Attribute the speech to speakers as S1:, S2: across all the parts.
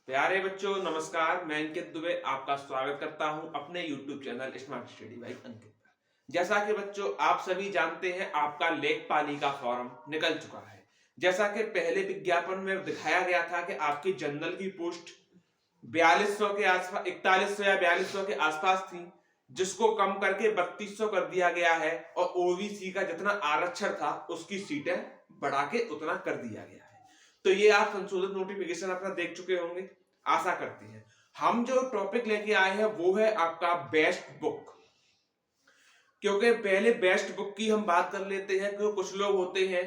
S1: प्यारे बच्चों नमस्कार। मैं अंकित दुबे आपका स्वागत करता हूं अपने YouTube channel smart study by Ankit पर। जैसा कि बच्चों आप सभी जानते हैं, आपका लेखपाली का फॉर्म निकल चुका है। जैसा कि पहले विज्ञापन में दिखाया गया था कि आपकी जनरल की पोस्ट 4200 के आसपास, 4100 या 4200 के आसपास थी, जिसको कम करके 3200 कर दिया गया है और ओबीसी का जितना आरक्षण था उसकी सीटें बढ़ा के उतना कर दिया गया है। तो ये आप संशोधित नोटिफिकेशन अपना देख चुके होंगे, आशा करते हैं। हम जो टॉपिक लेके आए हैं वो है आपका बेस्ट बुक। क्योंकि पहले बेस्ट बुक की हम बात कर लेते हैं, क्योंकि कुछ लोग होते हैं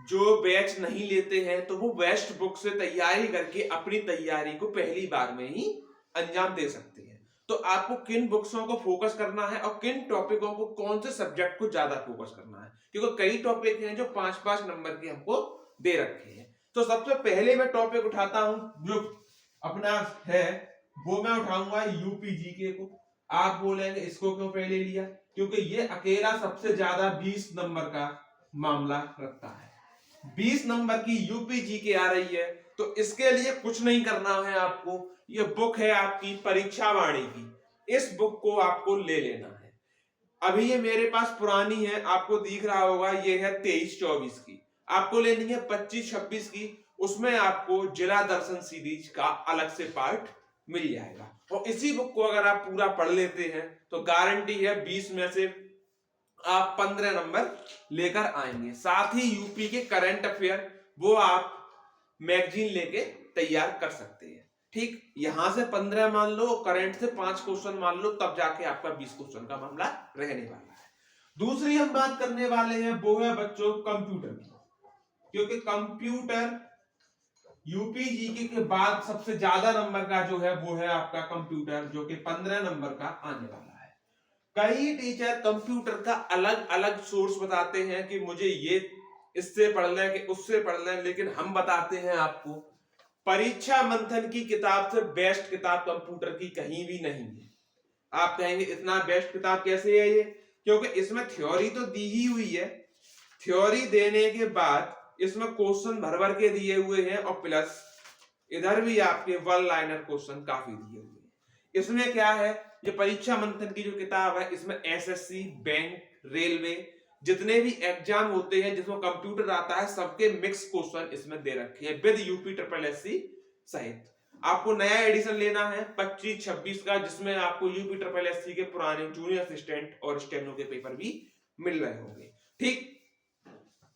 S1: जो बैच नहीं लेते हैं, तो वो बेस्ट बुक से तैयारी करके अपनी तैयारी को पहली बार में ही अंजाम दे सकते हैं। तो आपको किन बुक्सों को फोकस करना है और किन टॉपिकों को, कौन से सब्जेक्ट को ज्यादा फोकस करना है, क्योंकि कई टॉपिक हैं जो 5-5 नंबर के हमको दे रखे हैं। तो सबसे पहले मैं टॉपिक उठाता हूं जो अपना है, वो मैं उठाऊंगा यूपीजीके को। आप बोलेंगे इसको क्यों पहले लिया, क्योंकि ये अकेला सबसे ज्यादा 20 नंबर का मामला रखता है। 20 नंबर की यूपीजीके आ रही है, तो इसके लिए कुछ नहीं करना है आपको। ये बुक है आपकी परीक्षा वाणी की, इस बुक को आपको ले लेना है। अभी ये मेरे पास पुरानी है, आपको दिख रहा होगा, ये है 23-24 की। आपको लेनी है 25-26 की, उसमें आपको जिला दर्शन सीरीज का अलग से पार्ट मिल जाएगा। और इसी बुक को अगर आप पूरा पढ़ लेते हैं तो गारंटी है 20 में से आप 15 नंबर लेकर आएंगे। साथ ही यूपी के करंट अफेयर वो आप मैगजीन लेके तैयार कर सकते हैं। ठीक, यहां से 15 मान लो, करंट से 5 क्वेश्चन मान लो, तब जाके आपका 20 क्वेश्चन का मामला रहने वाला है। दूसरी हम बात करने वाले हैं वो है बच्चों कंप्यूटर की, क्योंकि कंप्यूटर यूपीजीके के बाद सबसे ज्यादा नंबर का जो है वो है आपका कंप्यूटर, जो कि 15 नंबर का आने वाला है। कई टीचर कंप्यूटर का अलग अलग सोर्स बताते हैं कि मुझे ये इससे पढ़ लें कि उससे पढ़ लें, लेकिन हम बताते हैं आपको परीक्षा मंथन की किताब से बेस्ट किताब कंप्यूटर की कहीं भी नहीं है। आप कहेंगे इतना बेस्ट किताब कैसे है ये, क्योंकि इसमें थ्योरी तो दी ही हुई है, थ्योरी देने के बाद इसमें क्वेश्चन भर भर के दिए हुए हैं, और प्लस इधर भी आपके वन लाइनर क्वेश्चन काफी दिए हुए हैं। इसमें क्या है, ये परीक्षा मंथन की जो किताब है, इसमें एसएससी, बैंक, रेलवे जितने भी एग्जाम होते हैं जिसमें कंप्यूटर आता है, सबके मिक्स क्वेश्चन इसमें दे रखे हैं विद यूपी ट्रिपल एससी सहित। आपको नया एडिशन लेना है 25-26 का, जिसमें आपको यूपी ट्रिपल एससी के पुराने जूनियर असिस्टेंट और स्टेनो के पेपर भी मिल रहे होंगे। ठीक,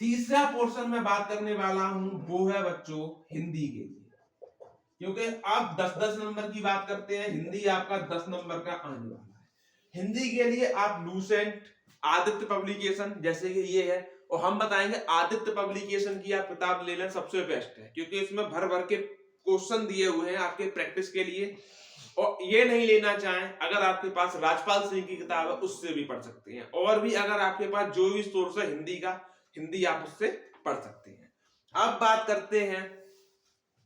S1: तीसरा पोर्शन में बात करने वाला हूं वो है बच्चों हिंदी के लिए, क्योंकि आप 10-10 नंबर की बात करते हैं, हिंदी आपका 10 नंबर का आने वाला है। हिंदी के लिए आप लूसेंट, आदित्य पब्लिकेशन जैसे कि ये है, और हम बताएंगे आदित्य पब्लिकेशन की आप किताब ले लें, सबसे बेस्ट है, क्योंकि इसमें भर भर के क्वेश्चन दिए हुए हैं आपके प्रैक्टिस के लिए। और ये नहीं लेना चाहें, अगर आपके पास राजपाल सिंह की किताब है उससे भी पढ़ सकते हैं, और भी अगर आपके पास जो भी सोर्स है हिंदी का, हिंदी आप उससे पढ़ सकते हैं। अब बात करते हैं,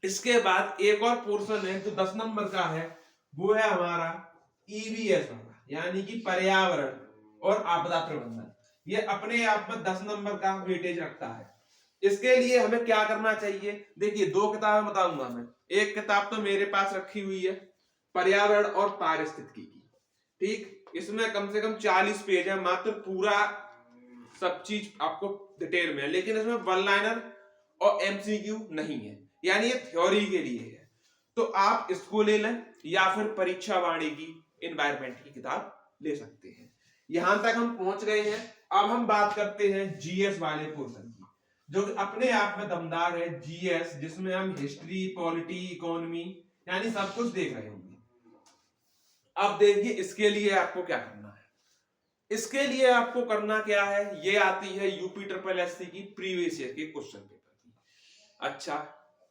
S1: इसके बाद एक और पोर्शन है जो 10 नंबर का है, वो है हमारा ईवीएस वाला, यानी कि पर्यावरण और आपदा प्रबंधन। ये अपने आप में 10 नंबर का वेटेज रखता है। इसके लिए हमें क्या करना चाहिए, देखिए 2 किताबें बताऊंगा मैं। एक किताब तो मेरे पास रखी हुई है पर्यावरण और पारिस्थितिकी की, ठीक, इसमें कम से कम 40 पेज है, मात्र पूरा सब चीज आपको डिटेल में है, लेकिन इसमें वन लाइनर और एमसीक्यू नहीं है, यानी ये थ्योरी के लिए है। तो आप इसको ले लें, या फिर परीक्षा वाणी की एनवायरमेंट की किताब ले सकते हैं। यहां तक हम पहुंच गए हैं। अब हम बात करते हैं जीएस वाले पोर्शन की, जो कि अपने आप में दमदार है। जीएस जिसमें हम हिस्ट्री, पॉलिटी, इकोनॉमी यानी सब कुछ देख रहे होंगे। अब देखिए इसके लिए आपको क्या करना है। इसके लिए आपको करना क्या है, ये आती है यूपी ट्रिपल एससी की प्रीवियस ईयर के क्वेश्चन पेपर की। अच्छा,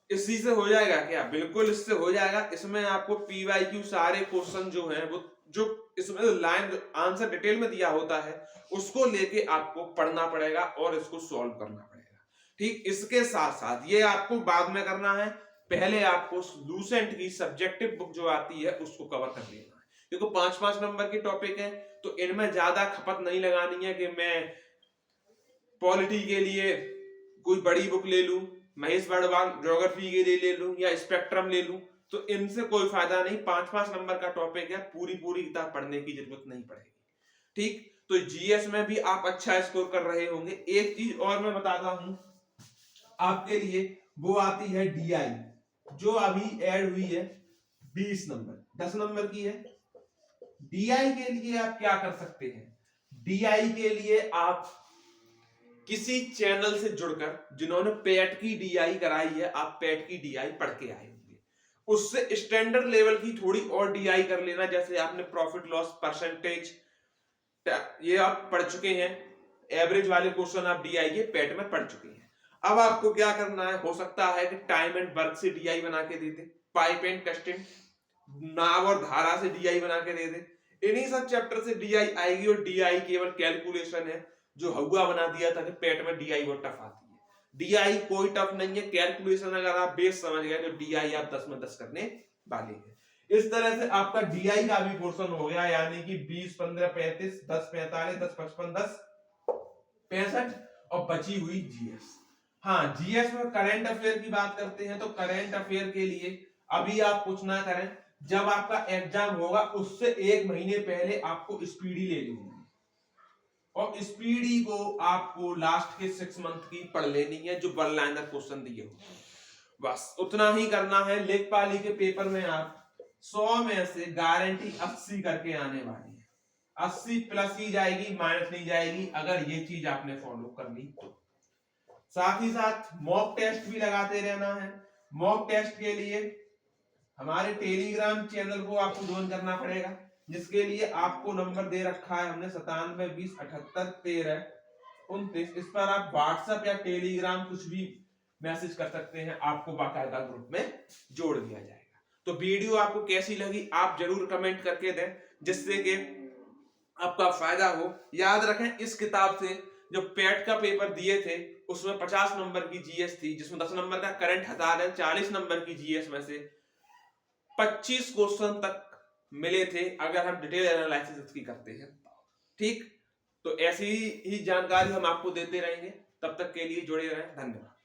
S1: इसी से हो जाएगा क्या? बिल्कुल इससे हो जाएगा। इसमें आपको पीवाईक्यू सारे क्वेश्चन जो हैं, वो जो इसमें लाइन आंसर डिटेल में दिया होता है, उसको लेके आपको पढ़ना पड़ेगा और इसको सॉल्व करना पड़ेगा। ठीक, इसके साथ साथ ये आपको बाद में करना है, पहले आपको लूसेंट की सब्जेक्टिव बुक जो आती है उसको कवर कर लेना है, क्योंकि 5-5 नंबर की टॉपिक है, तो इनमें ज्यादा खपत नहीं लगानी है कि मैं पॉलिटी के लिए कोई बड़ी बुक ले लूं, महेश बड़वाल ज्योग्राफी के लिए ले लूं, या स्पेक्ट्रम ले लूं। तो इनसे कोई फायदा नहीं, 5-5 नंबर का टॉपिक है, पूरी किताब पढ़ने की जरूरत नहीं पड़ेगी। ठीक, तो जीएस में भी आप अच्छा स्कोर कर रहे होंगे। एक चीज और मैं बताता हूं आपके लिए, वो आती है डीआई, जो अभी ऐड हुई है 20 नंबर, 10 नंबर की है। डीआई के लिए आप क्या कर सकते हैं, डीआई के लिए आप किसी चैनल से जुड़कर, जिन्होंने पेट की डीआई कराई है, आप पेट की डीआई पढ़ के आए होंगे, उससे स्टैंडर्ड लेवल की थोड़ी और डीआई कर लेना। जैसे आपने प्रॉफिट लॉस परसेंटेज ये आप पढ़ चुके हैं, एवरेज वाले क्वेश्चन आप डीआई के पेट में पढ़ चुके हैं। अब आपको क्या करना है, हो सकता है कि टाइम एंड वर्क से डीआई बना के दे दे, पाइप एंड कस्टिंग, नाव और धारा से डीआई बना के दे दे। इन्हीं सब चैप्टर से डीआई आएगी, और डीआई केवल कैलकुलेशन है, जो हुआ बना दिया था कि पेट में डीआई बहुत टफ आती है। डीआई कोई टफ नहीं है, कैलकुलेशन अगर आप बेस समझ गए तो डीआई आप 10 में 10 करने वाले हैं। इस तरह से आपका डीआई का भी पोर्शन हो गया, यानी कि 20, 15, 35, 10, 45, 10, 55, 10, 65 और बची हुई जीएस। हाँ, जीएस में करंट अफेयर की बात करते हैं, तो करंट अफेयर के लिए अभी आप कुछ ना करें, जब आपका एग्जाम होगा उससे 1 महीने पहले आपको स्पीडी ले लेनी है, और स्पीडी को आपको लास्ट के 6 मंथ की पढ़ लेनी है, जो वन लाइनर क्वेश्चन दिए हो, बस उतना ही करना है। लेखपाली के पेपर में आप 100 में से गारंटी 80 करके आने वाली है, 80 प्लस ही जाएगी, माइनस नहीं जाएगी, अगर ये चीज आपने फॉलो कर ली तो। साथ ही साथ मॉक टेस्ट भी लगाते रहना है। मॉक टेस्ट के लिए हमारे टेलीग्राम चैनल को आपको ज्वाइन करना पड़ेगा, जिसके लिए आपको नंबर दे रखा है हमने 97 20 78 13 29। इस पर आप व्हाट्सएप या टेलीग्राम कुछ भी मैसेज कर सकते हैं, आपको बाकायदा ग्रुप में जोड़ दिया जाएगा। तो वीडियो आपको कैसी लगी आप जरूर कमेंट करके दें, जिससे कि आपका फायदा हो। याद रखें, इस किताब से जो पेट का पेपर दिए थे उसमें 50 नंबर की जीएस थी, जिसमें 10 नंबर का करंट हटा दें, 40 नंबर की जीएस में से 25 क्वेश्चन तक मिले थे, अगर हम डिटेल एनालिसिस इसकी करते हैं। ठीक, तो ऐसी ही जानकारी हम आपको देते रहेंगे, तब तक के लिए जुड़े रहें, धन्यवाद।